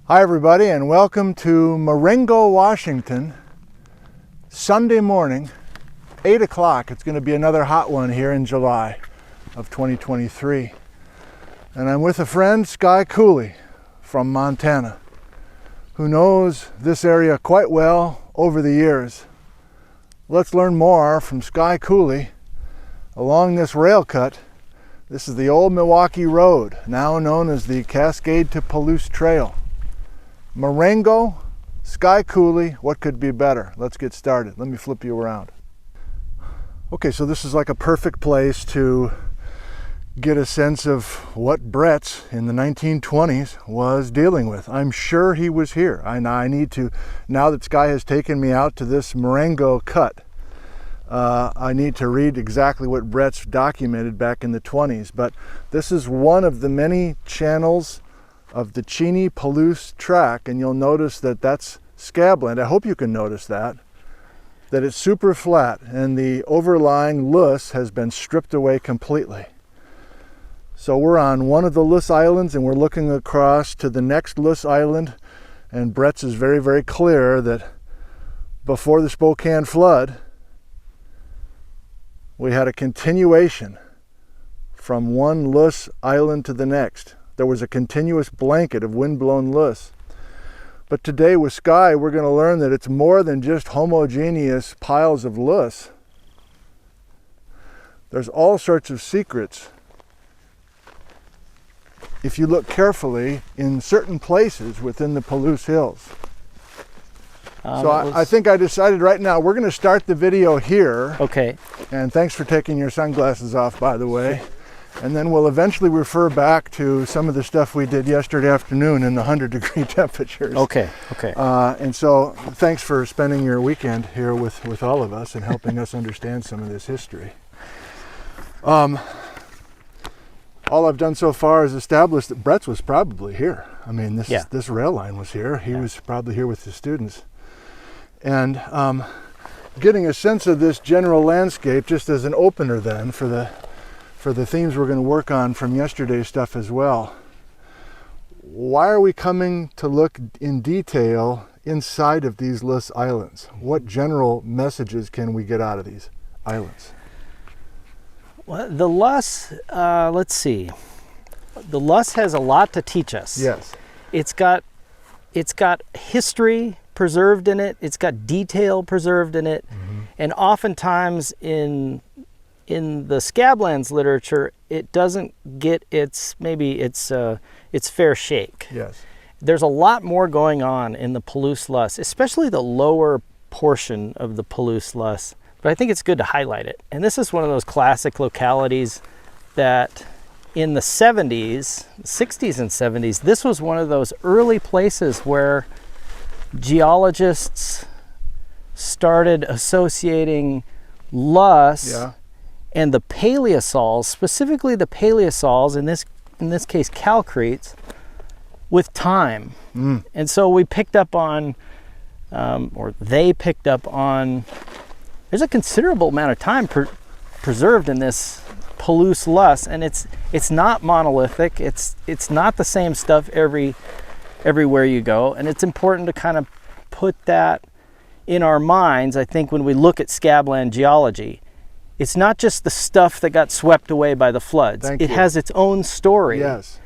Hi everybody, and welcome to Marengo, Washington. Sunday morning, 8 o'clock. It's going to be another hot one here in July of 2023. And I'm with a friend, Skye Cooley from Montana, who knows this area quite well over the years. Let's learn more from Skye Cooley along this rail cut. This is the old Milwaukee Road, now known as the Cascade to Palouse Trail. Marengo, Skye Cooley, what could be better? Let's get started. Let me flip you around. Okay, so this is like a perfect place to get a sense of what Bretz in the 1920s was dealing with. I'm sure he was here. I need to, now that Skye has taken me out to this Marengo cut, I need to read exactly what Bretz documented back in the 20s. But this is one of the many channels of the Cheney-Palouse track, and you'll notice that that's scabland. I hope you can notice that it's super flat, and the overlying Luss has been stripped away completely. So we're on one of the Luss Islands, and we're looking across to the next Luss Island, and Bretz is very, very clear that before the Spokane flood, we had a continuation from one Luss Island to the next. There was a continuous blanket of wind-blown Luss. But today with Skye, we're going to learn that it's more than just homogeneous piles of Luss. There's all sorts of secrets if you look carefully in certain places within the Palouse Hills. I think I decided right now we're going to start the video here. Okay. And thanks for taking your sunglasses off, by the way. And then we'll eventually refer back to some of the stuff we did yesterday afternoon in the 100-degree temperatures. Okay. And so thanks for spending your weekend here with all of us and helping us understand some of this history. All I've done so far is establish that Bretz was probably here. I mean, this rail line was here. He was probably here with his students. And getting a sense of this general landscape just as an opener then for the themes we're going to work on from yesterday's stuff as well. Why are we coming to look in detail inside of these Luss Islands? What general messages can we get out of these islands? Well, the Luss, let's see. The Luss has a lot to teach us. Yes. It's got history preserved in it. It's got detail preserved in it. Mm-hmm. And oftentimes in the scablands literature, it doesn't get its fair shake. Yes. There's a lot more going on in the Palouse Luss, especially the lower portion of the Palouse Luss. But I think it's good to highlight it. And this is one of those classic localities that in the 60s and 70s, this was one of those early places where geologists started associating Luss and the paleosols, specifically the paleosols, in this case calcretes, with time. And so we picked up on, or they picked up on, there's a considerable amount of time preserved in this Palouse Luss, and it's not monolithic. It's not the same stuff everywhere you go, and it's important to kind of put that in our minds. I think when we look at scabland geology, it's not just the stuff that got swept away by the floods. It has its own story. Yes.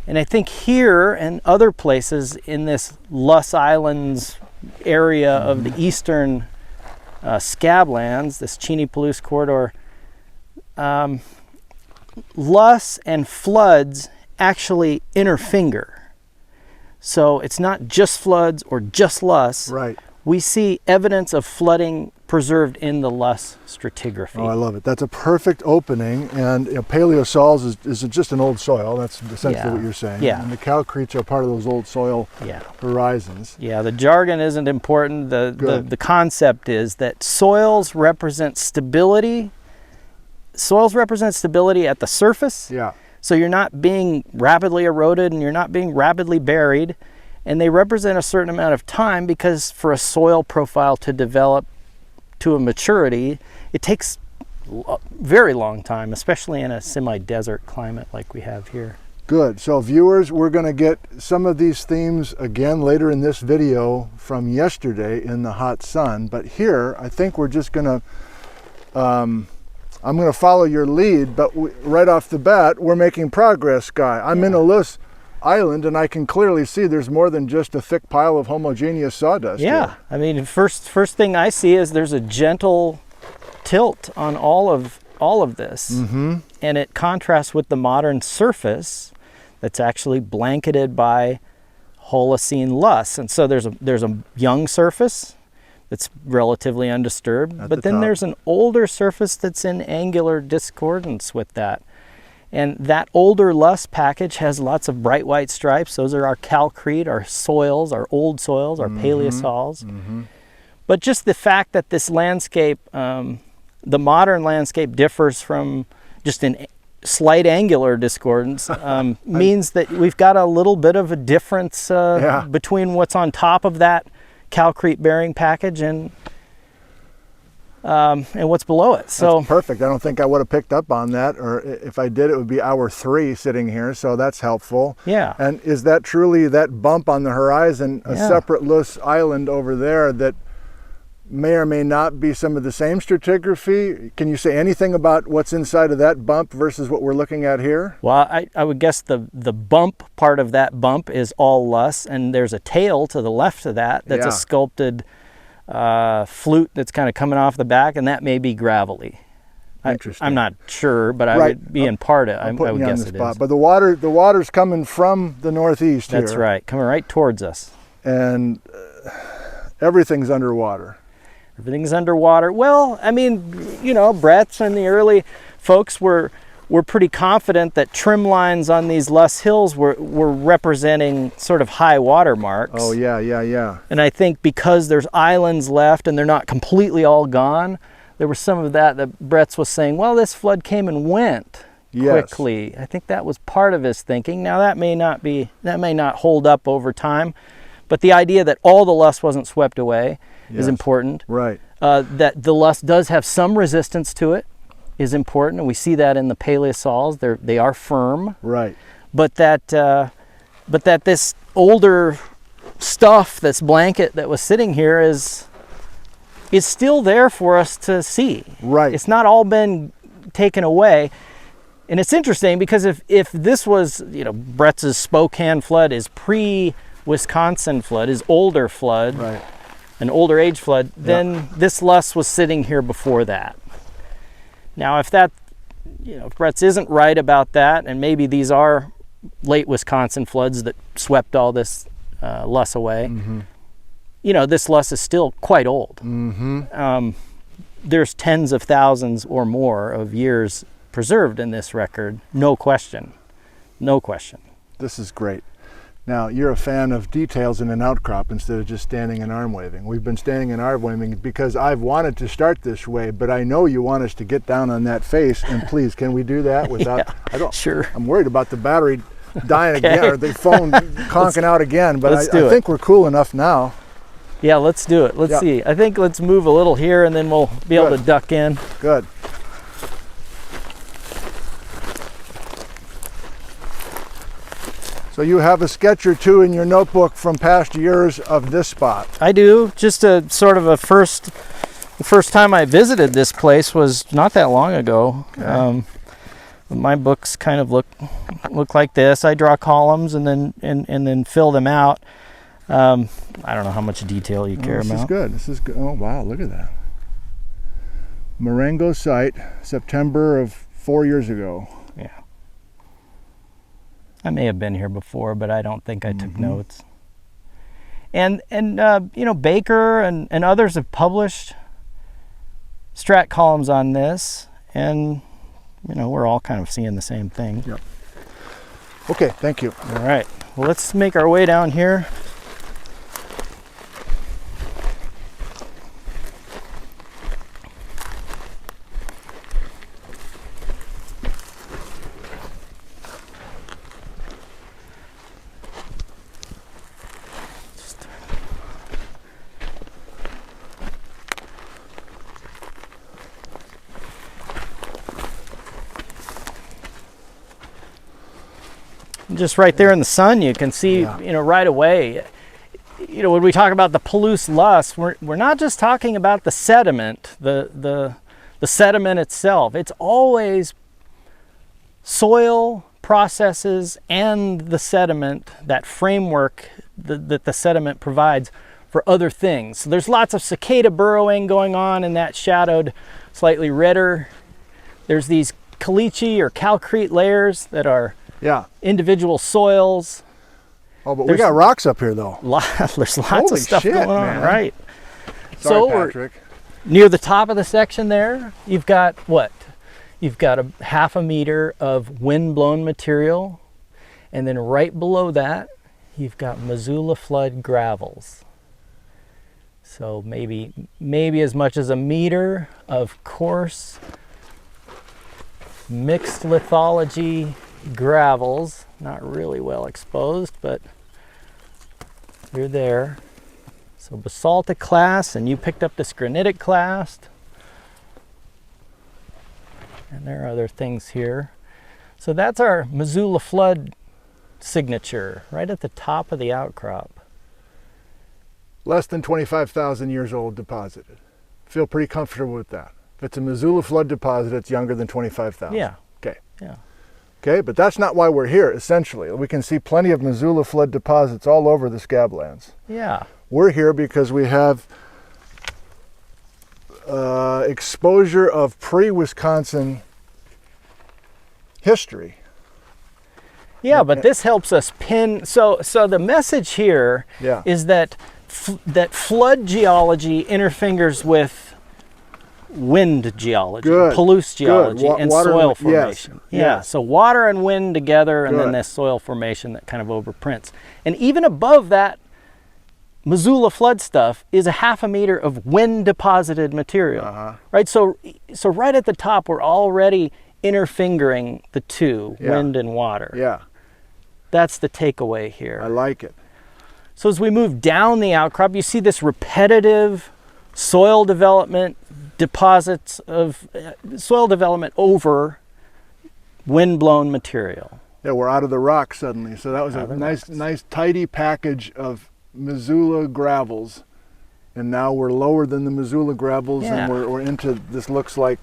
And I think here and other places in this Luss Islands area of the eastern scablands, this Cheney-Palouse corridor, Luss and floods actually interfinger. So it's not just floods or just Luss. Right. We see evidence of flooding preserved in the Luss stratigraphy. Oh, I love it. That's a perfect opening. And paleosols is just an old soil. That's essentially what you're saying. Yeah. And the calcretes are part of those old soil horizons. Yeah, the jargon isn't important. The concept is that soils represent stability. Soils represent stability at the surface. Yeah. So you're not being rapidly eroded and you're not being rapidly buried. And they represent a certain amount of time because for a soil profile to develop to a maturity, it takes a very long time, especially in a semi-desert climate like we have here. Good. So viewers, we're going to get some of these themes again later in this video from yesterday in the hot sun. But here, I think we're just going to, I'm going to follow your lead, but right off the bat, we're making progress, Skye. I'm in a Luss island, and I can clearly see there's more than just a thick pile of homogeneous sawdust. Yeah, here. I mean, first thing I see is there's a gentle tilt on all of this, and it contrasts with the modern surface that's actually blanketed by Holocene Luss. And so there's a young surface that's relatively undisturbed, but then there's an older surface that's in angular discordance with that. And that older Luss package has lots of bright white stripes. Those are our calcrete, our soils, our old soils, our paleosols. But just the fact that this landscape, the modern landscape, differs from just an slight angular discordance means that we've got a little bit of a difference between what's on top of that calcrete bearing package and what's below it. So that's perfect. I don't think I would have picked up on that, or if I did, it would be hour 3 sitting here. So that's helpful. Yeah. And is that truly that bump on the horizon, a separate Luss island over there that may or may not be some of the same stratigraphy? Can you say anything about what's inside of that bump versus what we're looking at here? Well, I would guess the bump part of that bump is all Luss, and there's a tail to the left of that that's a sculpted flute that's kind of coming off the back, and that may be gravelly. Interesting. I'm not sure, but I would be in part of it. I would guess it is. But the water's coming from the northeast here. That's right, coming right towards us. And everything's underwater. Everything's underwater. Well, I mean, you know, Brett's and the early folks were pretty confident that trim lines on these Luss hills were representing sort of high water marks. Oh, yeah. And I think because there's islands left and they're not completely all gone, there was some of that Brett's was saying, well, this flood came and went quickly. I think that was part of his thinking. Now, that may not hold up over time, but the idea that all the Luss wasn't swept away is important. Right. That the Luss does have some resistance to it is important, and we see that in the paleosols. They are firm. Right. But that this older stuff, this blanket that was sitting here, is still there for us to see. Right. It's not all been taken away. And it's interesting because if this was, you know, Brett's Spokane flood is pre-Wisconsin flood, is older flood. Right. An older age flood, then this Luss was sitting here before that. Now, if Brett's isn't right about that, and maybe these are late Wisconsin floods that swept all this Luss away, you know, this Luss is still quite old. There's tens of thousands or more of years preserved in this record, no question. This is great. Now, you're a fan of details in an outcrop instead of just standing and arm waving. We've been standing and arm waving because I've wanted to start this way, but I know you want us to get down on that face, and please, can we do that without... Sure. I'm worried about the battery dying again, or the phone conking out again, but I think we're cool enough now. Yeah, let's do it. Let's see. I think let's move a little here, and then we'll be able to duck in. Good. So you have a sketch or two in your notebook from past years of this spot. I do. Just a sort of the first time I visited this place was not that long ago. Okay. My books kind of look like this. I draw columns and then fill them out. I don't know how much detail you care about. This is good. Oh wow, look at that. Marengo site, September of 4 years ago. Yeah. I may have been here before, but I don't think I took notes. And you know, Baker and others have published strat columns on this, and you know, we're all kind of seeing the same thing. Yep. Okay, thank you. All right. Well, let's make our way down here. just right there in the sun, you can see, Yeah. Right away. When we talk about the Palouse Luss, we're not just talking about the sediment, the sediment itself. It's always soil processes and the sediment, that framework that the sediment provides for other things. So there's lots of cicada burrowing going on in that shadowed, slightly redder. There's these caliche or calcrete layers that are individual soils. Oh, but we got rocks up here, though. There's lots Holy of stuff shit, going on, man. right? Sorry, So Patrick. near the top of the section there, you've got what? You've got a half a meter of wind-blown material, and then right below that, you've got Missoula flood gravels. So maybe as much as a meter of coarse mixed lithology gravels, not really well exposed, but they're there. So basaltic clast, and you picked up this granitic clast. And there are other things here. So that's our Missoula flood signature, right at the top of the outcrop. Less than 25,000 years old deposited. Feel pretty comfortable with that. If it's a Missoula flood deposit, it's younger than 25,000. Yeah. Okay. Yeah. Okay, but that's not why we're here, essentially. We can see plenty of Missoula flood deposits all over the scablands. Yeah. We're here because we have exposure of pre-Wisconsin history. Yeah, but this helps us pin. So the message here is that that flood geology interfingers with wind geology, Palouse geology, and soil formation. So water and wind together, and then this soil formation that kind of overprints. And even above that Missoula flood stuff is a half a meter of wind deposited material, right? So right at the top, we're already interfingering the two, wind and water. Yeah. That's the takeaway here. I like it. So as we move down the outcrop, you see this repetitive soil development, deposits of soil development over wind-blown material. Yeah, we're out of the rock suddenly. So that was a nice tidy package of Missoula gravels. And now we're lower than the Missoula gravels, and we're into, this looks like,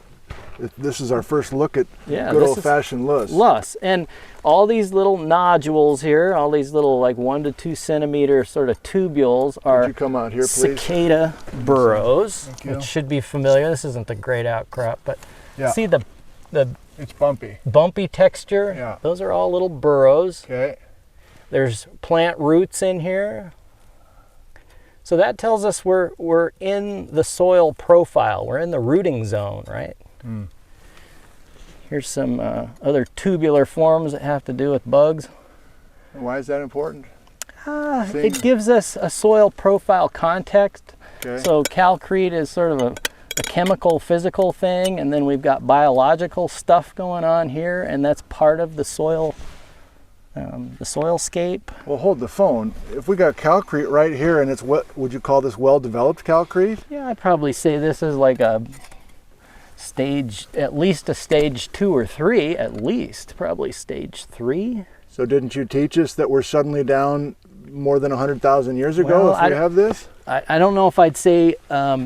this is our first look at good old-fashioned Luss. Luss. And all these little nodules here, all these little like 1 to 2 centimeter sort of tubules are you come out here, please? cicada burrows, which should be familiar. This isn't a great outcrop, but see the it's bumpy texture? Yeah. Those are all little burrows. Okay. There's plant roots in here. So that tells us we're in the soil profile. We're in the rooting zone, right? Mm. Here's some other tubular forms that have to do with bugs. Why is that important? It gives us a soil profile context. Okay. So calcrete is sort of a chemical, physical thing, and then we've got biological stuff going on here, and that's part of the soil scape. Well, hold the phone. If we got calcrete right here, and it's what would you call this, well-developed calcrete? Yeah, I'd probably say this is like a stage, at least a stage 2 or 3, at least, probably stage 3. So didn't you teach us that we're suddenly down more than 100,000 years ago if we have this? I don't know if I'd say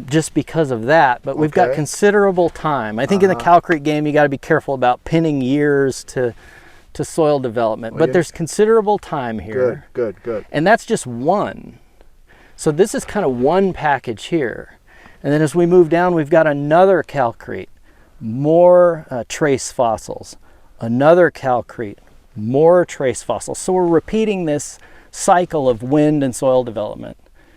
just because of that, but we've got considerable time. I think in the calcrete game, you got to be careful about pinning years to soil development, but there's considerable time here. Good. And that's just one. So this is kind of one package here. And then as we move down, we've got another calcrete, more trace fossils, another calcrete, more trace fossils. So we're repeating this cycle of wind and soil development.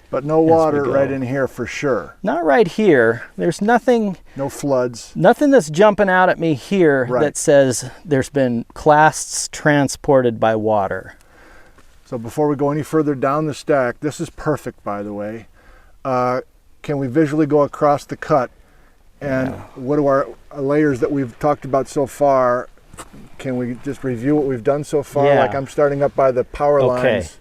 But no water right in here for sure. Not right here. There's nothing. No floods. Nothing that's jumping out at me here that says there's been clasts transported by water. So before we go any further down the stack, this is perfect, by the way. Can we visually go across the cut? And what are our layers that we've talked about so far? Can we just review what we've done so far? Like I'm starting up by the power lines.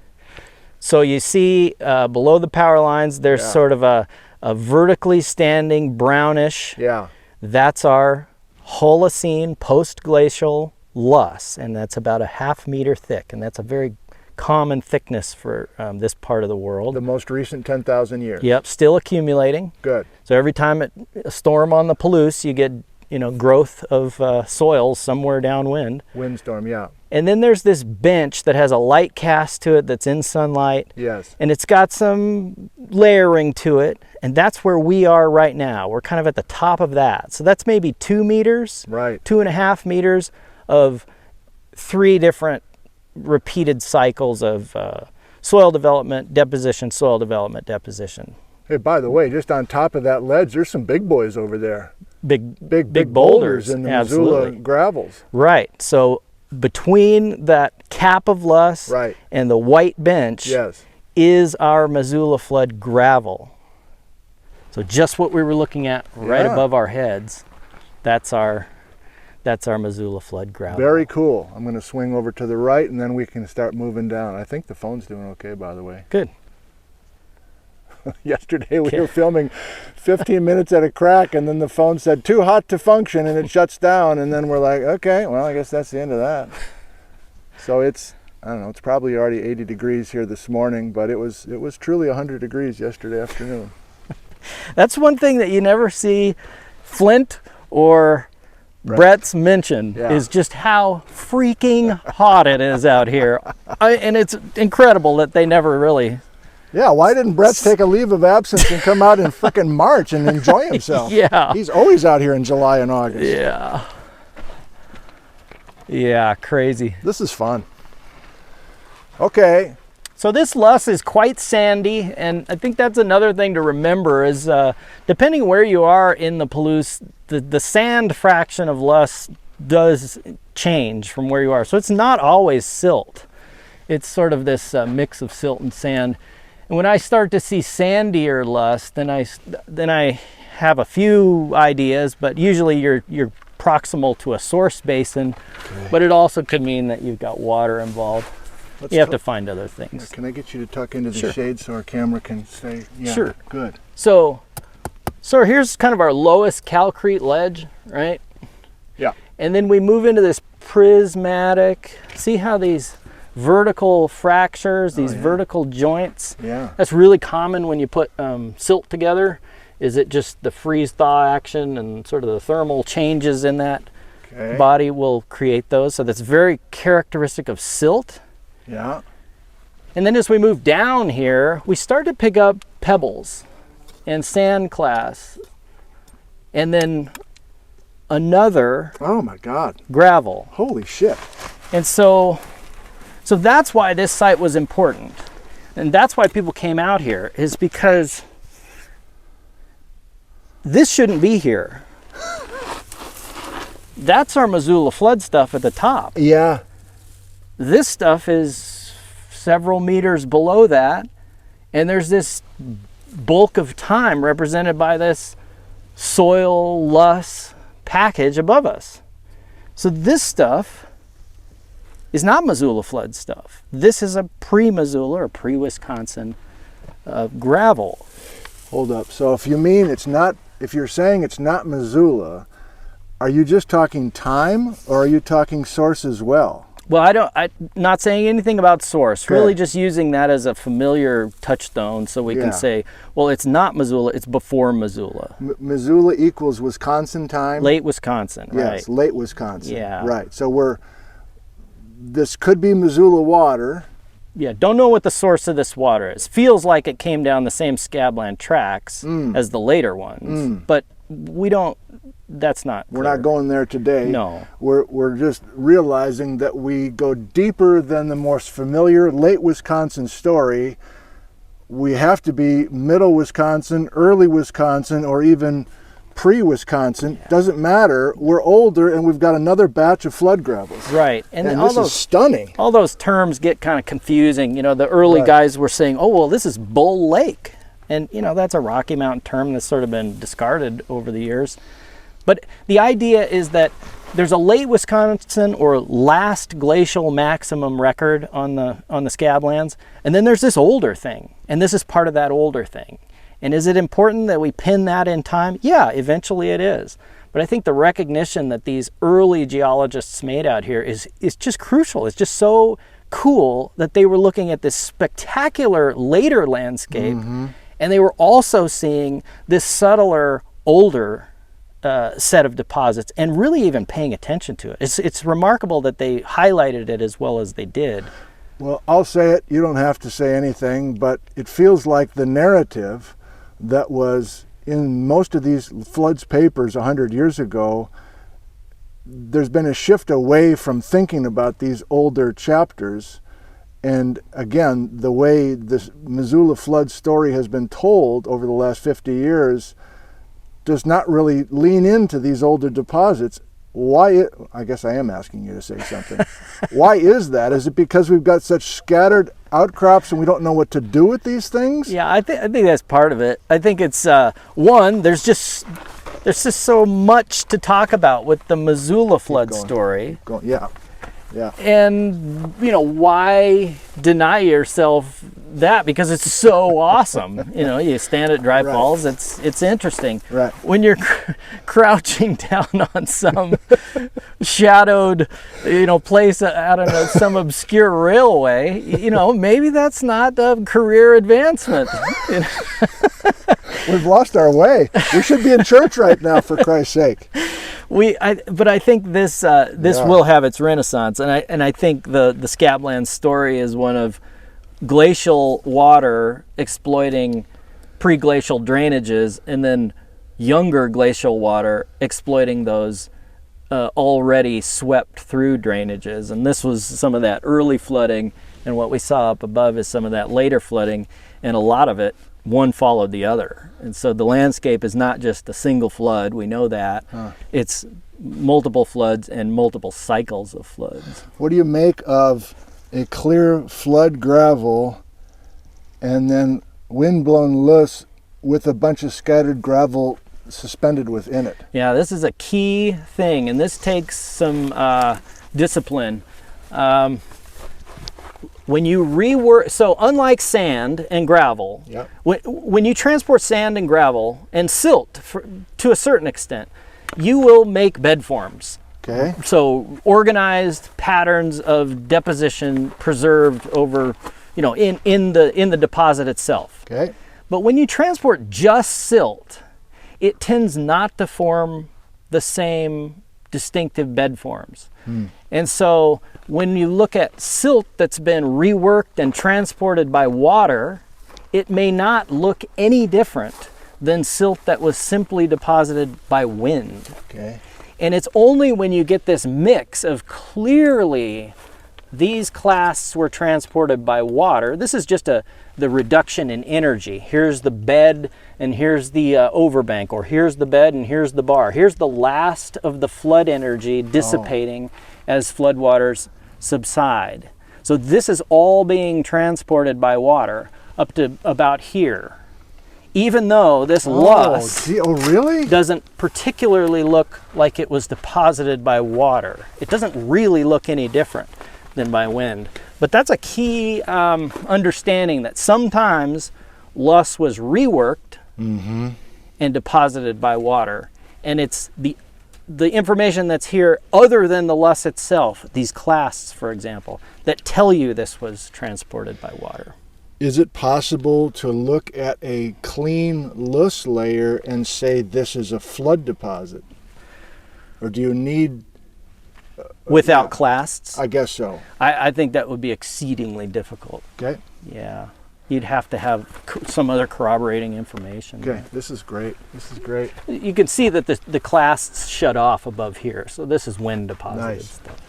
So you see below the power lines, there's sort of a vertically standing brownish. Yeah. That's our Holocene post-glacial Luss, and that's about a 1/2 meter thick, and that's a very common thickness for this part of the world. The most recent 10,000 years. Yep, still accumulating. Good. So every time a storm on the Palouse, you get, you know, growth of soils somewhere downwind. Windstorm, yeah. And then there's this bench that has a light cast to it that's in sunlight. Yes. And it's got some layering to it. And that's where we are right now. We're kind of at the top of that. So that's maybe 2 meters, right. 2.5 meters of 3 different repeated cycles of soil development, deposition, soil development, deposition. Hey, by the way, just on top of that ledge, there's some big boys over there. Big boulders in the absolutely. Missoula gravels. Right. So between that cap of Luss right. and the white bench yes. is our Missoula flood gravel. So just what we were looking at right yeah. above our heads, that's our Missoula flood gravel. Very cool. I'm going to swing over to the right and then we can start moving down. I think the phone's doing okay, by the way. Good. Yesterday we were filming 15 minutes at a crack and then the phone said too hot to function and it shuts down, and then we're like, okay, well, I guess that's the end of that. So it's, I don't know, it's probably already 80 degrees here this morning, but it was truly 100 degrees yesterday afternoon. That's one thing that you never see Flint or Brett's mention yeah. is just how freaking hot it is out here. And it's incredible that they never really... Yeah, why didn't Brett take a leave of absence and come out in frickin' March and enjoy himself? Yeah. He's always out here in July and August. Yeah. Yeah, crazy. This is fun. Okay. So this Luss is quite sandy, and I think that's another thing to remember is depending where you are in the Palouse, the sand fraction of Luss does change from where you are. So it's not always silt. It's sort of this mix of silt and sand. And when I start to see sandier Luss, then I have a few ideas, but usually you're proximal to a source basin, okay. But it also could mean that you've got water involved. You have to find other things. Can I get you to tuck into the sure. shade so our camera can stay? Yeah, sure. Good. So here's kind of our lowest calcrete ledge, right? Yeah. And then we move into this prismatic. See how these vertical fractures, these vertical joints. Yeah. That's really common when you put silt together. Is it just the freeze-thaw action and sort of the thermal changes in that body will create those. So that's very characteristic of silt. Yeah. And then as we move down here, we start to pick up pebbles and sand class. And then another oh my God. Gravel. Holy shit. And so that's why this site was important. And that's why people came out here, is because this shouldn't be here. That's our Missoula flood stuff at the top. Yeah. This stuff is several meters below that. And there's this bulk of time represented by this soil Luss package above us. So this stuff is not Missoula flood stuff. This is a pre-Missoula or pre-Wisconsin gravel. Hold up. So if you're saying it's not Missoula, are you just talking time or are you talking source as well? Well, I'm not saying anything about source, okay. Really just using that as a familiar touchstone so we can say, well, it's not Missoula, it's before Missoula. Missoula equals Wisconsin time? Late Wisconsin, right. Yes, late Wisconsin. Yeah. Right, so this could be Missoula water. Yeah, don't know what the source of this water is. Feels like it came down the same scabland tracks as the later ones, but we don't, that's not clear. We're not going there today. No. We're just realizing that we go deeper than the most familiar late Wisconsin story. We have to be middle Wisconsin, early Wisconsin, or even pre-Wisconsin. Doesn't matter. We're older and we've got another batch of flood gravels. Right. And this is stunning. All those terms get kind of confusing. You know, the early guys were saying, oh, well, this is Bull Lake. And, you know, that's a Rocky Mountain term that's sort of been discarded over the years. But the idea is that there's a late Wisconsin or last glacial maximum record on the scablands, and then there's this older thing, and this is part of that older thing. And is it important that we pin that in time? Yeah, eventually it is. But I think the recognition that these early geologists made out here is just crucial. It's just so cool that they were looking at this spectacular later landscape, and they were also seeing this subtler, older set of deposits, and really even paying attention to it. It's remarkable that they highlighted it as well as they did. Well, I'll say it, you don't have to say anything, but it feels like the narrative that was in most of these floods papers 100 years ago, there's been a shift away from thinking about these older chapters. And again, the way this Missoula flood story has been told over the last 50 years does not really lean into these older deposits. Why? I guess I am asking you to say something. Why is that? Is it because we've got such scattered outcrops and we don't know what to do with these things? Yeah, I think that's part of it. I think it's one. There's just so much to talk about with the Missoula flood story. Yeah. Yeah. And, why deny yourself that? Because it's so awesome. You stand at Dry Falls, it's interesting. Right. When you're crouching down on some shadowed, place, I don't know, some obscure railway, maybe that's not a career advancement. We've lost our way. We should be in church right now, for Christ's sake. But I think this will have its renaissance, and I think the Scablands story is one of glacial water exploiting pre-glacial drainages, and then younger glacial water exploiting those already swept through drainages. And this was some of that early flooding, and what we saw up above is some of that later flooding, and a lot of it, one followed the other. And so the landscape is not just a single flood, we know that. It's multiple floods and multiple cycles of floods. What do you make of a clear flood gravel and then wind-blown Luss with a bunch of scattered gravel suspended within it? Yeah, this is a key thing, and this takes some discipline. When you rework, so unlike sand and gravel, yep. when you transport sand and gravel and silt to a certain extent, you will make bed forms. Okay. So organized patterns of deposition preserved over, in the deposit itself. Okay. But when you transport just silt, it tends not to form the same distinctive bed forms. And so when you look at silt that's been reworked and transported by water, it may not look any different than silt that was simply deposited by wind. Okay. And it's only when you get this mix of clearly these clasts were transported by water. This is just the reduction in energy. Here's the bed and here's the overbank, or here's the bed and here's the bar. Here's the last of the flood energy dissipating as floodwaters subside. So this is all being transported by water up to about here. Even though this Luss really? doesn't particularly look like it was deposited by water. It doesn't really look any different than by wind. But that's a key understanding, that sometimes Luss was reworked and deposited by water. And it's the information that's here other than the Luss itself, these clasts, for example, that tell you this was transported by water. Is it possible to look at a clean Luss layer and say this is a flood deposit? Or do you need... without clasts? I guess so. I think that would be exceedingly difficult. Okay. Yeah. You'd have to have some other corroborating information. Okay, this is great. This is great. You can see that the clasts shut off above here, so this is wind deposited stuff.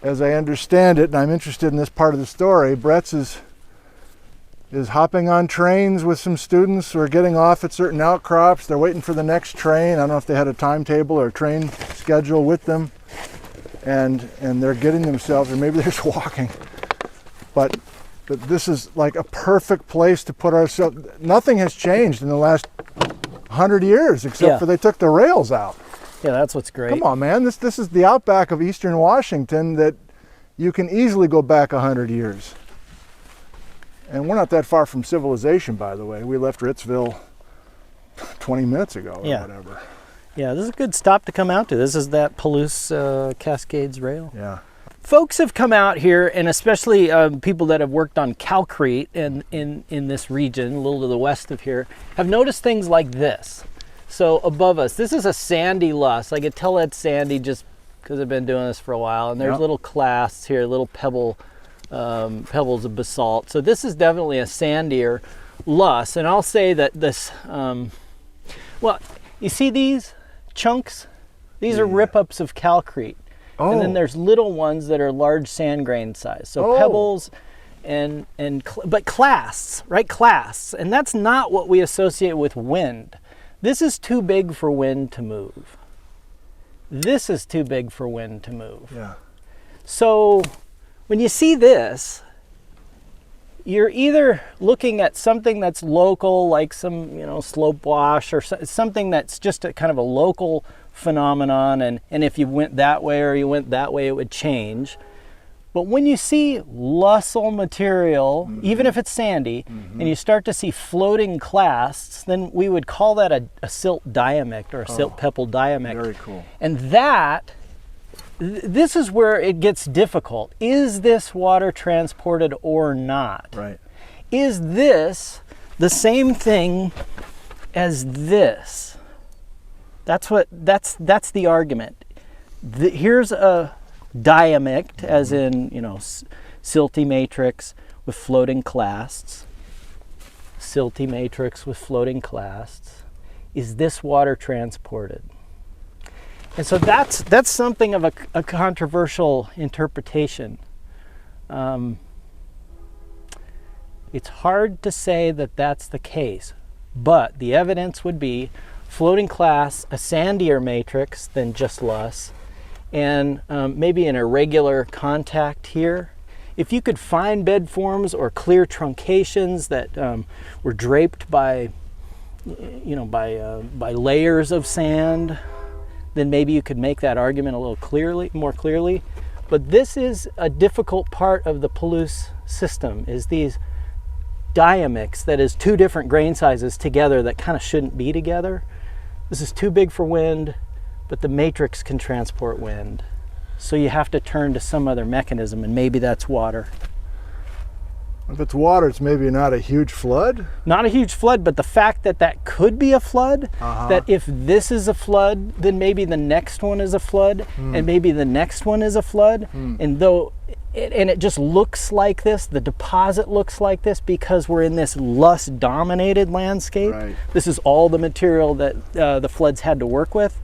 As I understand it, and I'm interested in this part of the story, Brett's is hopping on trains with some students who are getting off at certain outcrops. They're waiting for the next train. I don't know if they had a timetable or train schedule with them, and they're getting themselves, or maybe they're just walking. But this is like a perfect place to put ourselves. Nothing has changed in the last 100 years except for they took the rails out. Yeah, that's what's great. Come on, man. This is the outback of eastern Washington that you can easily go back 100 years. And we're not that far from civilization, by the way. We left Ritzville 20 minutes ago or whatever. Yeah, this is a good stop to come out to. This is that Palouse Cascades rail. Yeah. Folks have come out here, and especially people that have worked on calcrete in this region, a little to the west of here, have noticed things like this. So above us, this is a sandy loess. I could tell it's sandy just because I've been doing this for a while. And there's little clasts here, little pebbles of basalt. So this is definitely a sandier loess. And I'll say that this, well, you see these chunks? These are rip-ups of calcrete. Oh. And then there's little ones that are large sand grain size. So pebbles but clasts, right? Clasts. And that's not what we associate with wind. This is too big for wind to move. This is too big for wind to move. Yeah. So when you see this, you're either looking at something that's local, like some, slope wash, or something that's just a kind of a local phenomenon, and if you went that way or you went that way, it would change. But when you see loessal material, even if it's sandy, and you start to see floating clasts, then we would call that a silt diamict or a silt pebble diamict. Very cool. And this is where it gets difficult. Is this water transported or not? Right. Is this the same thing as this? That's the argument. Here's a diamict, as in, silty matrix with floating clasts. Silty matrix with floating clasts. Is this water transported? And so that's something of a controversial interpretation. It's hard to say that that's the case, but the evidence would be floating clasts, a sandier matrix than just loess, and maybe an irregular contact here. If you could find bed forms or clear truncations that were draped by layers of sand, then maybe you could make that argument a little more clearly. But this is a difficult part of the Palouse system, is these diamics, that is two different grain sizes together that kind of shouldn't be together. This is too big for wind, but the matrix can transport wind. So you have to turn to some other mechanism, and maybe that's water. If it's water, it's maybe not a huge flood? Not a huge flood, but the fact that could be a flood, that if this is a flood, then maybe the next one is a flood, and maybe the next one is a flood. And it just looks like this, the deposit looks like this, because we're in this loess-dominated landscape. Right. This is all the material that the floods had to work with.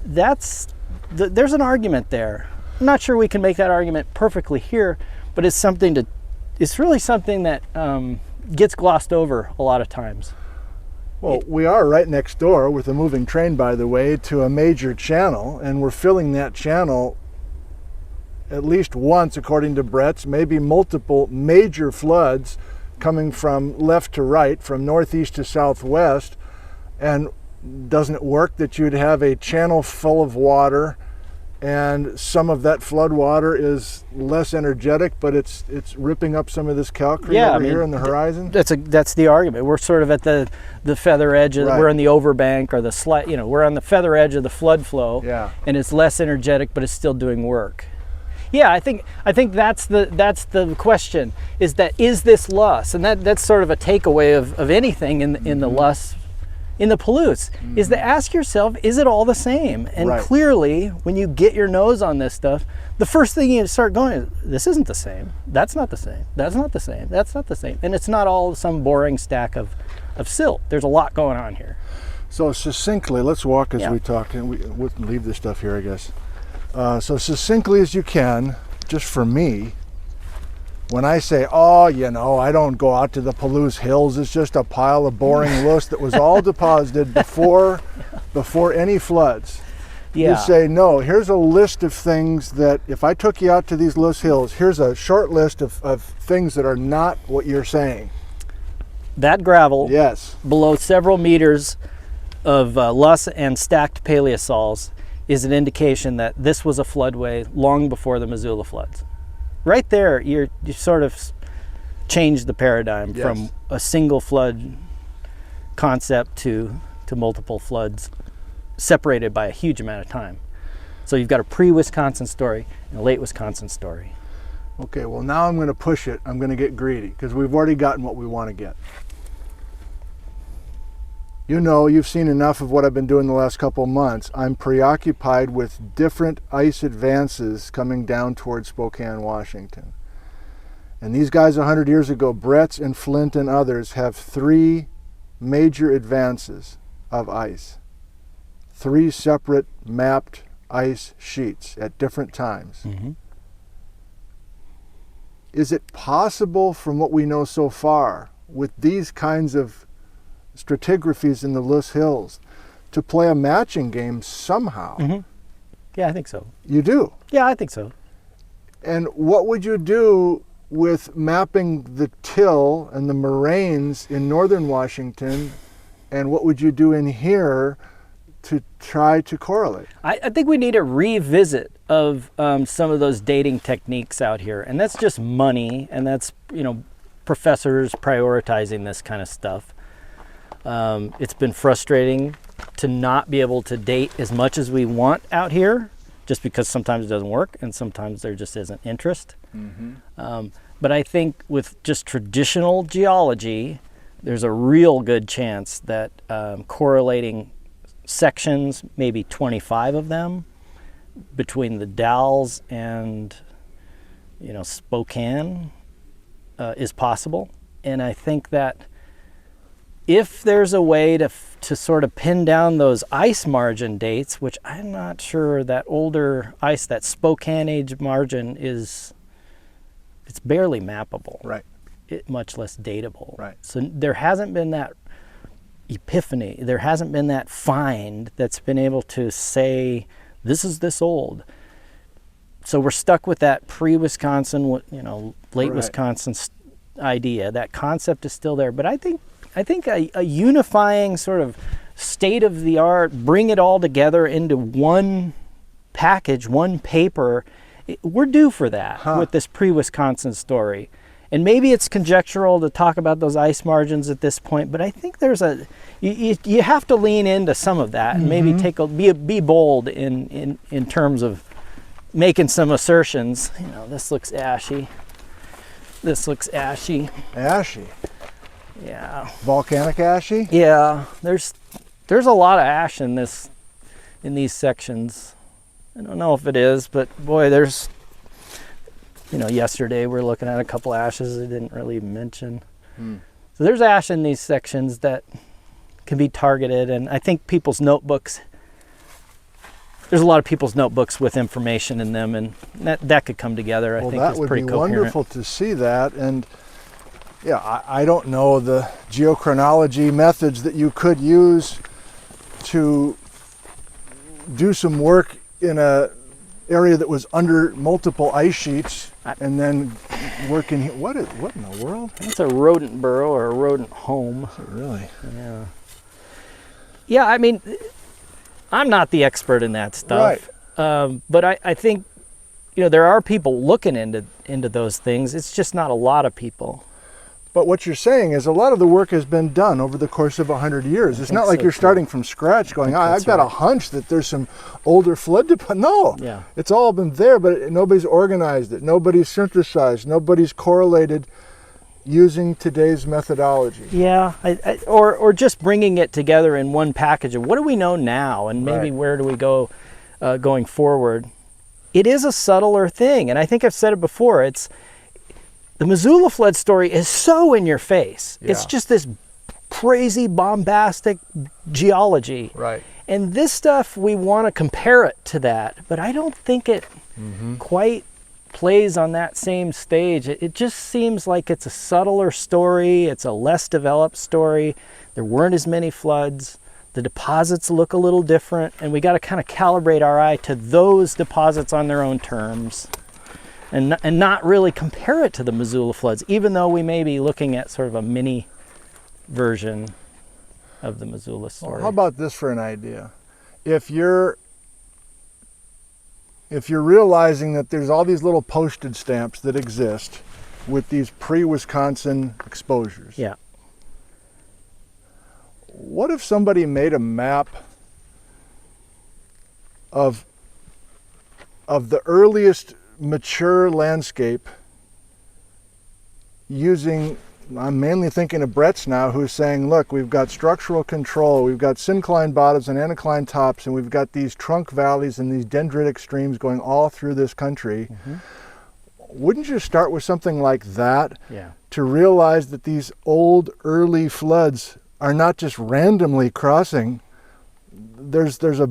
There's an argument there. I'm not sure we can make that argument perfectly here, but it's really something that gets glossed over a lot of times. Well, we are right next door with a moving train, by the way, to a major channel, and we're filling that channel at least once, according to Brett's, maybe multiple major floods coming from left to right, from northeast to southwest. And doesn't it work that you'd have a channel full of water, and some of that flood water is less energetic, but it's ripping up some of this calcrete here on the horizon? That's the argument. We're sort of at the feather edge of, we're on the overbank, or we're on the feather edge of the flood flow, and it's less energetic, but it's still doing work. Yeah, I think that's the question, is this loess? And that's sort of a takeaway of anything in the loess, in the Palouse, is to ask yourself, is it all the same? And clearly, when you get your nose on this stuff, the first thing you start going is, this isn't the same, that's not the same, that's not the same, that's not the same. And it's not all some boring stack of silt. There's a lot going on here. So succinctly, let's walk as we talk, and we'll leave this stuff here, I guess. So succinctly as you can, just for me, when I say, I don't go out to the Palouse Hills, it's just a pile of boring loess that was all deposited before any floods. You say, no, here's a list of things that, if I took you out to these Loess Hills, here's a short list of things that are not what you're saying. That gravel, below several meters of loess and stacked paleosols, is an indication that this was a floodway long before the Missoula floods. Right there, you sort of changed the paradigm from a single flood concept to multiple floods separated by a huge amount of time. So you've got a pre-Wisconsin story and a late Wisconsin story. Okay, well now I'm going to push it. I'm going to get greedy because we've already gotten what we want to get. You know, you've seen enough of what I've been doing the last couple of months. I'm preoccupied with different ice advances coming down towards Spokane, Washington. And these guys 100 years ago, Bretz and Flint and others, have 3 major advances of ice. 3 separate mapped ice sheets at different times. Mm-hmm. Is it possible, from what we know so far, with these kinds of stratigraphies in the Luss Hills, to play a matching game somehow? Mm-hmm. Yeah, I think so. You do? Yeah, I think so. And what would you do with mapping the till and the moraines in northern Washington, and what would you do in here to try to correlate? I think we need a revisit of some of those dating techniques out here, and that's just money, and that's, you know, professors prioritizing this kind of stuff. It's been frustrating to not be able to date as much as we want out here, just because sometimes it doesn't work and sometimes there just isn't interest. Mm-hmm. But I think with just traditional geology, there's a real good chance that correlating sections, maybe 25 of them, between the Dalles and, you know, Spokane is possible. And I think that if there's a way to sort of pin down those ice margin dates, which I'm not sure that older ice, that Spokane age margin it's barely mappable. Right. Much less datable. Right. So there hasn't been that epiphany. There hasn't been that find that's been able to say, this is this old. So we're stuck with that pre-Wisconsin, you know, late Right. Wisconsin idea. That concept is still there. But I think a unifying sort of state-of-the-art, bring it all together into one package, one paper, we're due for that with this pre-Wisconsin story. And maybe it's conjectural to talk about those ice margins at this point, but I think there's you have to lean into some of that and maybe be bold in terms of making some assertions. You know, this looks ashy. This looks ashy. Ashy? Yeah. Volcanic ashy? Yeah. There's a lot of ash in these sections. I don't know if it is, but boy, there's, you know, yesterday we were looking at a couple ashes I didn't really mention. So there's ash in these sections that can be targeted, and I think people's notebooks, there's a lot of people's notebooks with information in them, and that could come together. I think it's pretty coherent. That would be wonderful to see that. And yeah, I don't know the geochronology methods that you could use to do some work in a area that was under multiple ice sheets and then work in here. What in the world? It's a rodent burrow or a rodent home. Is it really? Yeah. Yeah, I mean, I'm not the expert in that stuff. Right. But I think, you know, there are people looking into those things. It's just not a lot of people. But what you're saying is a lot of the work has been done over the course of 100 years. It's not like you're starting from scratch going, I've got a hunch that there's some older flood deposit. No, yeah. It's all been there, but nobody's organized it. Nobody's synthesized. Nobody's correlated using today's methodology. Yeah, or just bringing it together in one package of what do we know now, and maybe where do we go going forward. It is a subtler thing, and I think I've said it before. The Missoula flood story is so in your face. Yeah. It's just this crazy, bombastic geology. Right. And this stuff, we want to compare it to that, but I don't think it quite plays on that same stage. It just seems like it's a subtler story. It's a less developed story. There weren't as many floods. The deposits look a little different, and we got to kind of calibrate our eye to those deposits on their own terms. And not really compare it to the Missoula floods, even though we may be looking at sort of a mini version of the Missoula story. Well, how about this for an idea? If you're realizing that there's all these little postage stamps that exist with these pre-Wisconsin exposures. Yeah. What if somebody made a map of the earliest mature landscape using, I'm mainly thinking of Brett's now, who's saying, look, we've got structural control, we've got syncline bottoms and anticline tops, and we've got these trunk valleys and these dendritic streams going all through this country. Mm-hmm. Wouldn't you start with something like that to realize that these old early floods are not just randomly crossing? There's a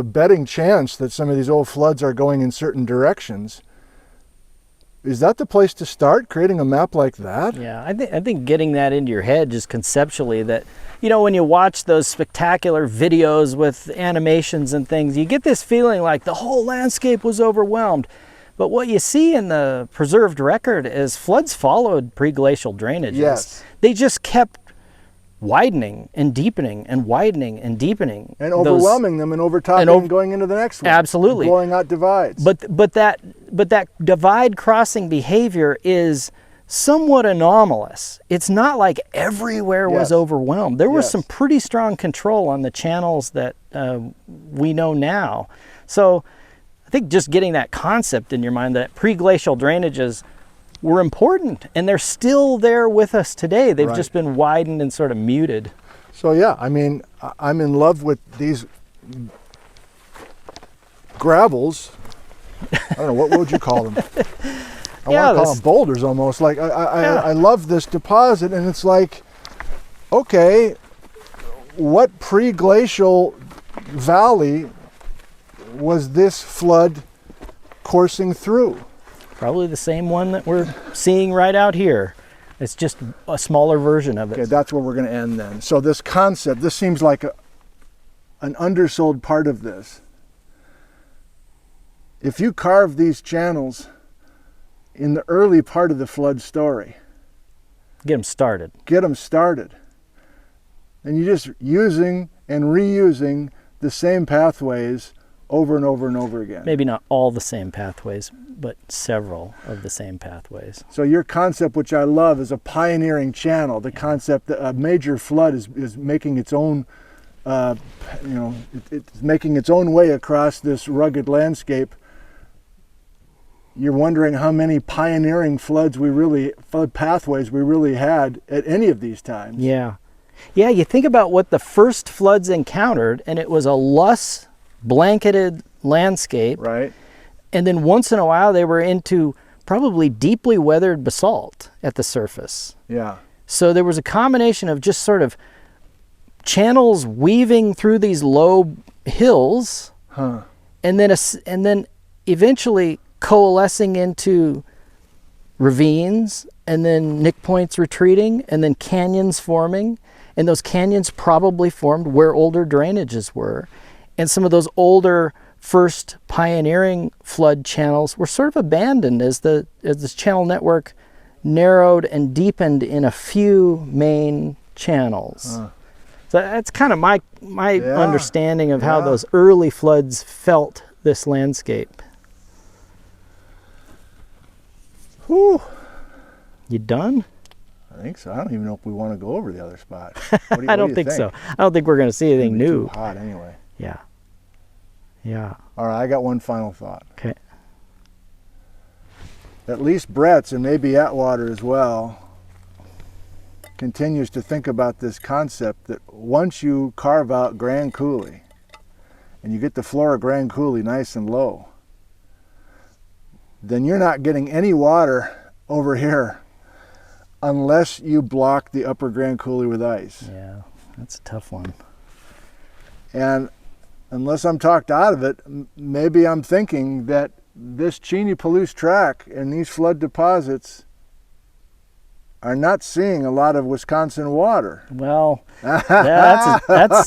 betting chance that some of these old floods are going in certain directions. Is that the place to start, creating a map like that? Yeah, I think getting that into your head just conceptually, that, you know, when you watch those spectacular videos with animations and things, you get this feeling like the whole landscape was overwhelmed. But what you see in the preserved record is floods followed pre-glacial drainages. Yes. They just kept widening and deepening and widening and deepening. And overwhelming them and overtopping and going into the next one. Absolutely. Blowing out divides. But that divide crossing behavior is somewhat anomalous. It's not like everywhere was overwhelmed. There was some pretty strong control on the channels that we know now. So I think just getting that concept in your mind that pre-glacial drainages were important, and they're still there with us today. They've just been widened and sort of muted. So yeah, I mean, I'm in love with these gravels. I don't know, what would you call them? I want to call them boulders almost. Like I love this deposit, and it's like, okay, what pre-glacial valley was this flood coursing through? Probably the same one that we're seeing right out here. It's just a smaller version of it. Okay, that's where we're going to end then. So this concept, this seems like an undersold part of this. If you carve these channels in the early part of the flood story, get them started. And you're just using and reusing the same pathways over and over and over again. Maybe not all the same pathways, but several of the same pathways. So your concept, which I love, is a pioneering channel. The concept that a major flood is making its own, it's making its own way across this rugged landscape. You're wondering how many pioneering flood pathways we really had at any of these times. Yeah. Yeah, you think about what the first floods encountered, and it was a Luss blanketed landscape. Right. And then once in a while they were into probably deeply weathered basalt at the surface. Yeah. So there was a combination of just sort of channels weaving through these low hills, and then eventually coalescing into ravines, and then nick points retreating, and then canyons forming. And those canyons probably formed where older drainages were. And some of those older first pioneering flood channels were sort of abandoned as this channel network narrowed and deepened in a few main channels. So that's kind of my understanding of how those early floods felt this landscape. Whew. You done? I think so. I don't even know if we want to go over the other spot. I don't think so. I don't think we're going to see anything new. Too hot anyway. Yeah. Yeah. All right, I got one final thought. Okay. At least Brett's, and maybe Atwater as well, continues to think about this concept that once you carve out Grand Cooley and you get the floor of Grand Cooley nice and low, then you're not getting any water over here unless you block the upper Grand Cooley with ice. Yeah, that's a tough one. And unless I'm talked out of it, maybe I'm thinking that this Cheney-Palouse track and these flood deposits are not seeing a lot of Wisconsin water. Well, that's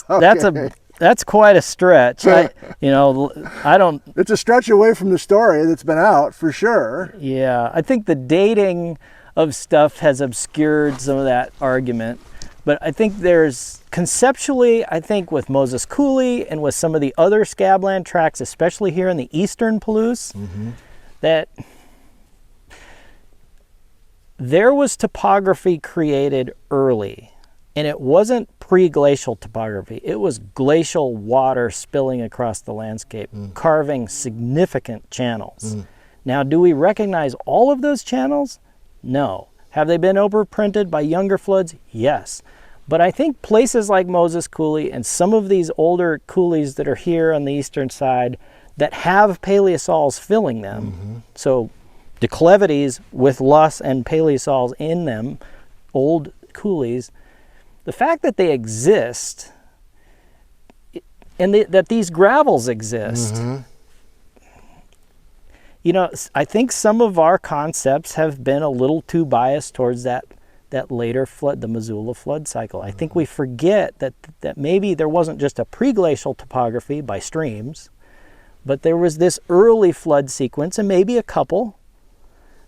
quite a stretch. I don't. It's a stretch away from the story that's been out for sure. Yeah, I think the dating of stuff has obscured some of that argument. But I think there's conceptually, I think with Moses Cooley and with some of the other scabland tracks, especially here in the eastern Palouse, that there was topography created early And it wasn't pre-glacial topography. It was glacial water spilling across the landscape, carving significant channels. Now, do we recognize all of those channels? No. Have they been overprinted by younger floods? Yes. But I think places like Moses Coulee and some of these older coulees that are here on the eastern side that have paleosols filling them, so declivities with loess and paleosols in them, old coulees, the fact that they exist and that these gravels exist, you know, I think some of our concepts have been a little too biased towards that later flood, the Missoula flood cycle. I think we forget that maybe there wasn't just a pre-glacial topography by streams, but there was this early flood sequence, and maybe a couple,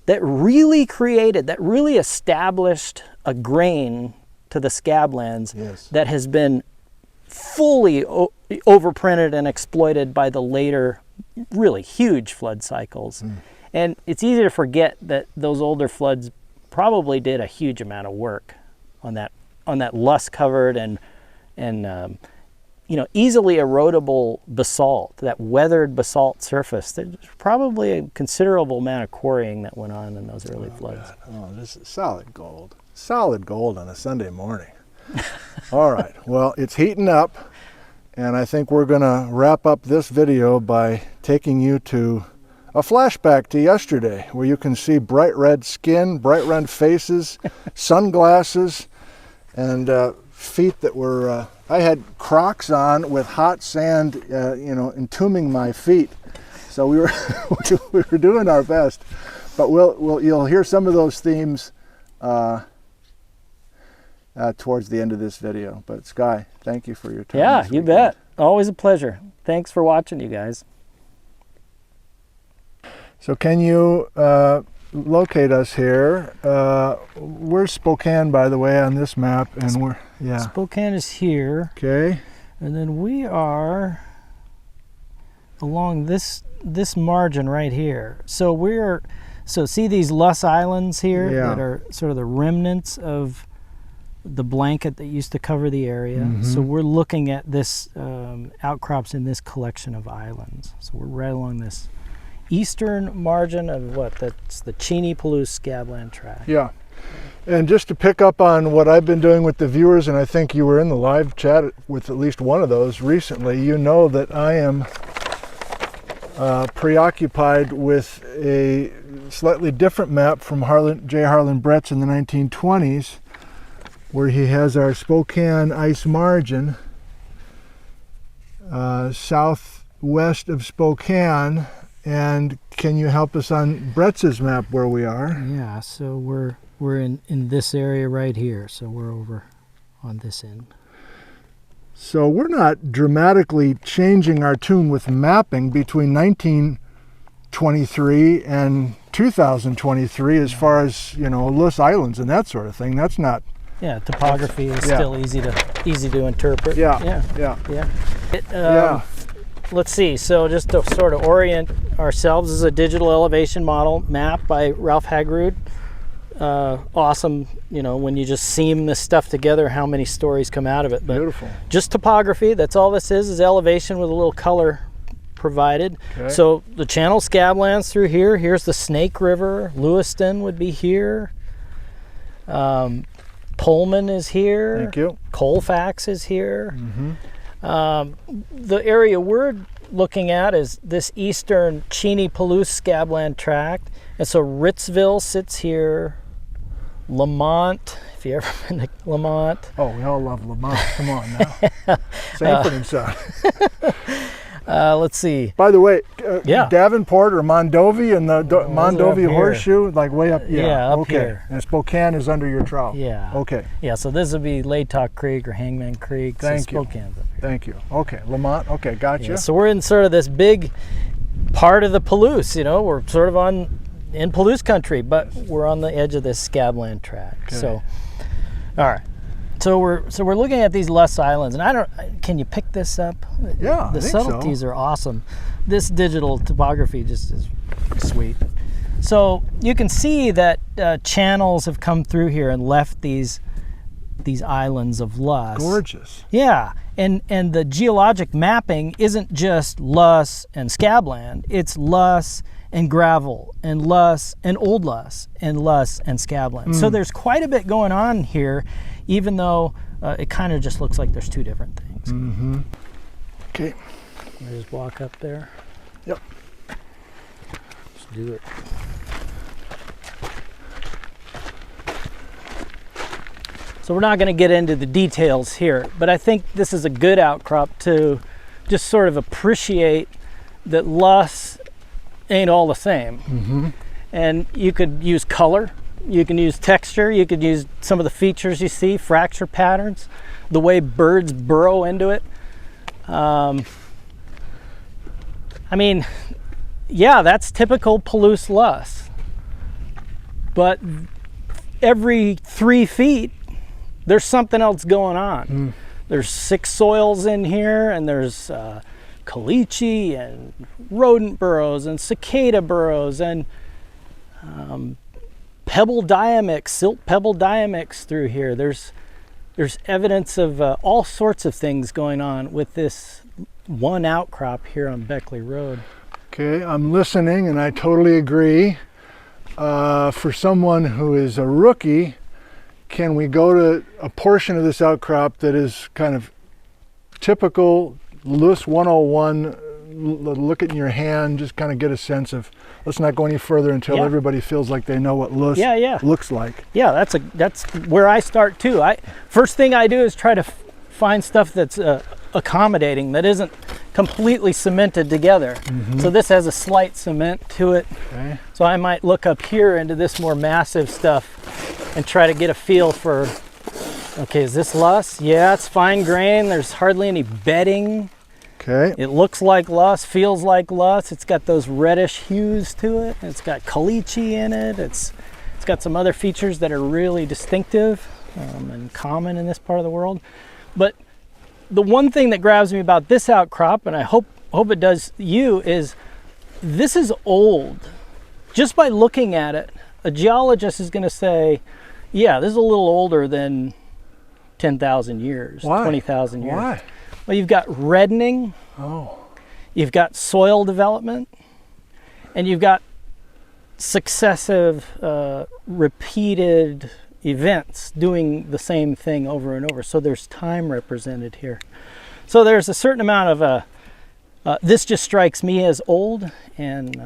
that really created, that really established a grain to the scablands that has been fully overprinted and exploited by the later really huge flood cycles. And it's easy to forget that those older floods probably did a huge amount of work on that loess covered and you know, easily erodible basalt, that weathered basalt surface. There's probably a considerable amount of quarrying that went on in those early floods. God. Oh, this is solid gold. Solid gold on a Sunday morning. All right, well, it's heating up, and I think we're gonna wrap up this video by taking you to a flashback to yesterday, where you can see bright red skin, bright red faces, sunglasses, and feet that were, I had Crocs on with hot sand, you know, entombing my feet. So we were, we were doing our best, but you'll hear some of those themes towards the end of this video. But Skye, thank you for your time. Yeah, you bet. Always a pleasure. Thanks for watching, you guys. So can you locate us here? Where's Spokane, by the way, on this map? And we're Spokane is here. Okay. And then we are along this margin right here. So see these Luss Islands here that are sort of the remnants of the blanket that used to cover the area. So we're looking at this outcrops in this collection of islands. So we're right along this eastern margin of that's the Cheney-Palouse Scabland Tract. Yeah. And just to pick up on what I've been doing with the viewers, and I think you were in the live chat with at least one of those recently, you know that I am preoccupied with a slightly different map from J. Harlan Brett's in the 1920s, where he has our Spokane ice margin southwest of Spokane. And can you help us on Brett's map where we are? Yeah, so we're in this area right here. So we're over on this end. So we're not dramatically changing our tune with mapping between 1923 and 2023 as far as, you know, Luss Islands and that sort of thing. That's not. Yeah, topography is still easy to interpret. Yeah. Let's see, so just to sort of orient ourselves, as a digital elevation model map by Ralph Hagrud. Awesome, you know, when you just seam this stuff together, how many stories come out of it. But beautiful. Just topography, that's all this is elevation with a little color provided. Okay. So the channel scablands through here. Here's the Snake River. Lewiston would be here. Pullman is here. Thank you. Colfax is here. The area we're looking at is this eastern Cheney-Palouse Scabland Tract. And so Ritzville sits here. Lamont, if you ever been to Lamont. Oh, we all love Lamont. Come on now. Sanford and Son. Let's see. By the way, Davenport or Mondovi and the Mondovi Horseshoe, like way up. Yeah, up here. And Spokane is under your trough. Yeah. Okay. Yeah, so this would be Laytock Creek or Hangman Creek. Thank you. Spokane's up here. Thank you. Okay, Lamont. Okay, gotcha. Yeah, so we're in sort of this big part of the Palouse. You know, we're sort of in Palouse country, but we're on the edge of this Scabland Tract. Okay. So, all right. So we're looking at these Luss Islands, and can you pick this up? Yeah, the subtleties are awesome. This digital topography just is sweet. So you can see that channels have come through here and left these these islands of Luss. Gorgeous. Yeah, and the geologic mapping isn't just Luss and scabland. It's Luss and gravel and Luss and old Luss and Luss and scabland. So there's quite a bit going on here, even though it kind of just looks like there's two different things. Mm-hmm. Okay. I just walk up there. Yep. Let's do it. So we're not going to get into the details here, but I think this is a good outcrop to just sort of appreciate that Luss ain't all the same. Mm-hmm. And you could use color, you can use texture, you could use some of the features you see, fracture patterns, the way birds burrow into it. I mean, yeah, that's typical Palouse Luss. But every 3 feet, there's something else going on. There's 6 soils in here, and there's caliche and rodent burrows and cicada burrows and pebble diamix, silt pebble diamix through here. There's evidence of all sorts of things going on with this one outcrop here on Beckley Road. Okay, I'm listening and I totally agree. For someone who is a rookie, can we go to a portion of this outcrop that is kind of typical Luss 101, look it in your hand, just kind of get a sense of, let's not go any further until everybody feels like they know what Luss looks like. Yeah, that's where I start too. First thing I do is try to find stuff that's accommodating, that isn't completely cemented together. So this has a slight cement to it. Okay. So I might look up here into this more massive stuff and try to get a feel for, okay, is this Luss? Yeah, it's fine grain. There's hardly any bedding. Okay. It looks like Luss, feels like Luss. It's got those reddish hues to it. It's got caliche in it. It's got some other features that are really distinctive and common in this part of the world. But the one thing that grabs me about this outcrop, and I hope it does you, is this is old. Just by looking at it, a geologist is going to say, yeah, this is a little older than 10,000 years, 20,000 years. Why? Well, you've got reddening, you've got soil development, and you've got successive, repeated events doing the same thing over and over. So there's time represented here. So there's a certain amount of, this just strikes me as old, and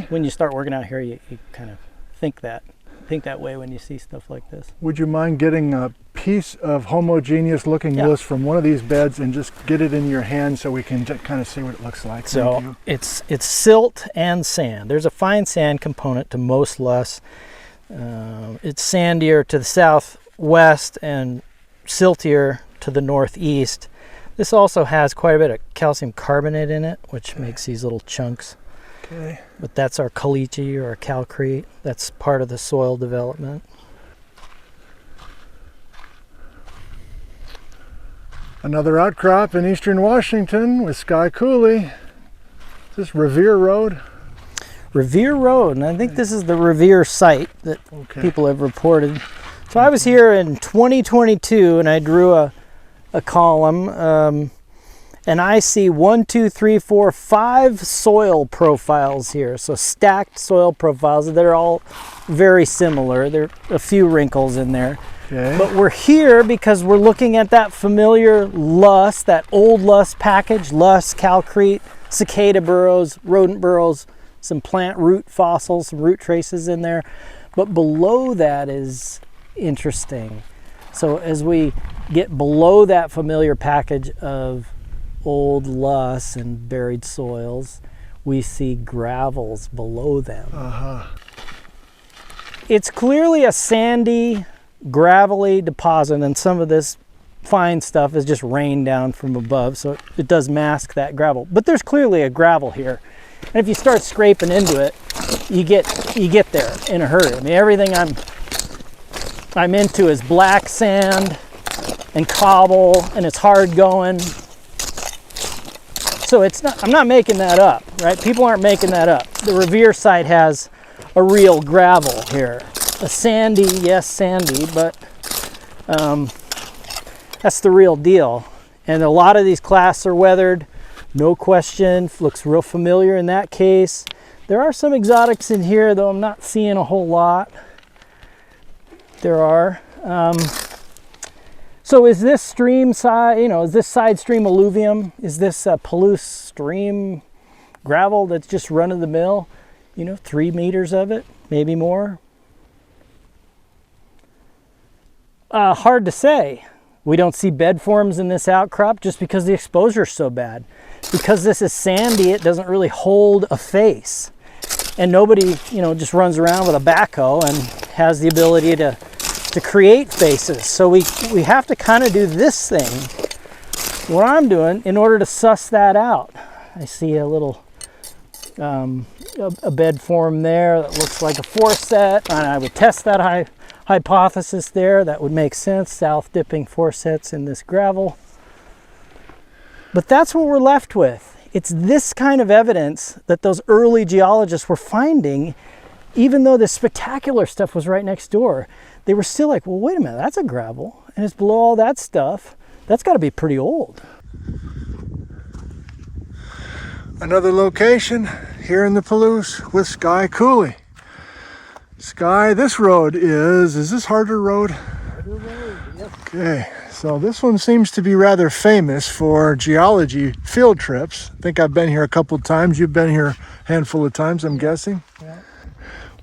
when you start working out here, you kind of think that way when you see stuff like this. Would you mind getting a piece of homogeneous looking Luss from one of these beds and just get it in your hand so we can kind of see what it looks like? So it's silt and sand. There's a fine sand component to most Luss. It's sandier to the southwest and siltier to the northeast. This also has quite a bit of calcium carbonate in it, which makes these little chunks. Okay. But that's our caliche or our calcrete. That's part of the soil development. Another outcrop in eastern Washington with Skye Cooley. Is this Revere Road? Revere Road, and I think this is the Revere site that people have reported. So I was here in 2022 and I drew a column, and I see 1, 2, 3, 4, 5 soil profiles here. So stacked soil profiles that are all very similar. There are a few wrinkles in there. Okay. But we're here because we're looking at that familiar Luss, that old Luss package, Luss, calcrete, cicada burrows, rodent burrows, some plant root fossils, some root traces in there. But below that is interesting. So as we get below that familiar package of old Luss and buried soils, we see gravels below them. It's clearly a sandy, gravelly deposit, and some of this fine stuff is just rained down from above, so it does mask that gravel. But there's clearly a gravel here, and if you start scraping into it, you get there in a hurry. I mean, everything I'm into is black sand and cobble, and it's hard going. So I'm not making that up, right? People aren't making that up. The Revere site has a real gravel here. A sandy, yes, sandy, but That's the real deal. And a lot of these clasts are weathered, no question. Looks real familiar in that case. There are some exotics in here, though I'm not seeing a whole lot. There are. So is this stream side, is this side stream alluvium? Is this Palouse stream gravel that's just run of the mill? 3 meters of it, maybe more. Hard to say. We don't see bed forms in this outcrop just because the exposure is so bad. Because this is sandy, it doesn't really hold a face. And nobody, just runs around with a backhoe and has the ability to create faces. So we have to kind of do this thing, what I'm doing, in order to suss that out. I see a little, a bed form there that looks like a foreset, and I would test that hypothesis there. That would make sense, south dipping foresets in this gravel. But that's what we're left with. It's this kind of evidence that those early geologists were finding, even though this spectacular stuff was right next door. They were still like, well, wait a minute, that's a gravel, and it's below all that stuff. That's got to be pretty old. Another location here in the Palouse with Skye Cooley. Skye, this road is this Harder Road? Harder Road, yes. Okay, so this one seems to be rather famous for geology field trips. I think I've been here a couple of times. You've been here a handful of times, I'm guessing. Yeah.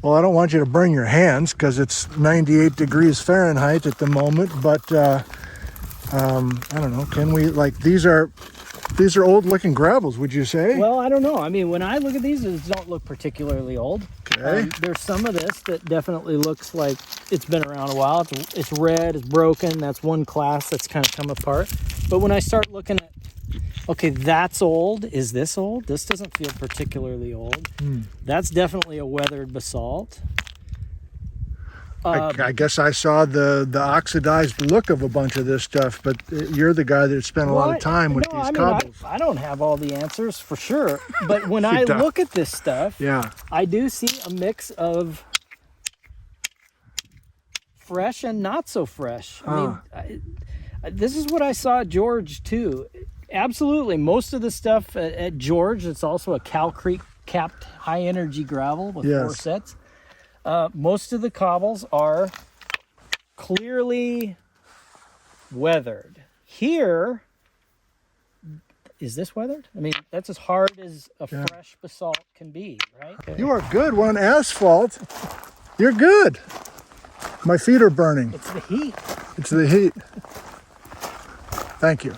Well, I don't want you to burn your hands because it's 98 degrees Fahrenheit at the moment, but I don't know, can we, these are old looking gravels, would you say? Well, I don't know. I mean, when I look at these don't look particularly old. Okay. There's some of this that definitely looks like it's been around a while. It's red, it's broken. That's one class that's kind of come apart. But when I start looking at, okay, that's old. Is this old? This doesn't feel particularly old. That's definitely a weathered basalt. I guess I saw the oxidized look of a bunch of this stuff, but you're the guy that spent a lot of time with these cobbles. I don't have all the answers for sure, but when I look at this stuff, yeah, I do see a mix of fresh and not so fresh. I mean, this is what I saw at George too. Absolutely, most of the stuff at George, it's also a Cal Creek capped high energy gravel with foresets. Most of the cobbles are clearly weathered. Here, is this weathered? I mean, that's as hard as a fresh basalt can be, right? Okay. You are good. We're on asphalt. You're good. My feet are burning. It's the heat. It's the heat. Thank you.